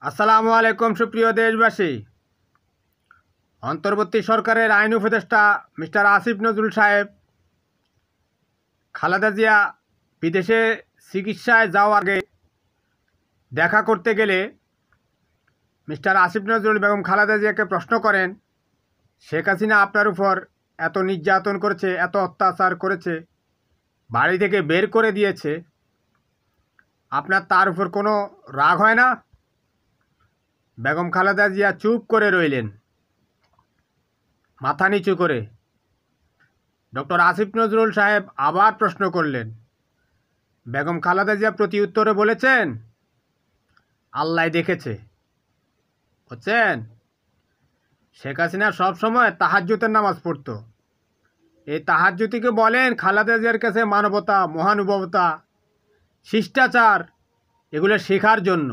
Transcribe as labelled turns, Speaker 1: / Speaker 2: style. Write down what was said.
Speaker 1: আসসালামু আলাইকুম সুপ্রিয় দেশবাসী। অন্তর্বর্তী সরকারের আইন উপদেষ্টা মিস্টার আসিফ নজরুল সাহেব খালেদা জিয়া বিদেশে চিকিৎসায় যাওয়ার আগে দেখা করতে গেলে মিস্টার আসিফ নজরুল বেগম খালেদা জিয়াকে প্রশ্ন করেন, শেখ হাসিনা আপনার উপর এত নির্যাতন করেছে, এত অত্যাচার করেছে, বাড়ি থেকে বের করে দিয়েছে, আপনার তার উপর কোনো রাগ হয় না? বেগম খালেদা জিয়া চুপ করে রইলেন, মাথা নিচু করে। ডক্টর আসিফ নজরুল সাহেব আবার প্রশ্ন করলেন। বেগম খালেদা জিয়া প্রতি উত্তরে বলেছেন, আল্লাহ দেখেছে। বুঝছেন, শেখ হাসিনা সবসময় তাহাজ্জুদের নামাজ পড়তো। এই তাহাজ্জুদকে বলেন খালেদা জিয়ার কাছে মানবতা, মহানুভবতা, শিষ্টাচার এগুলো শেখার জন্য।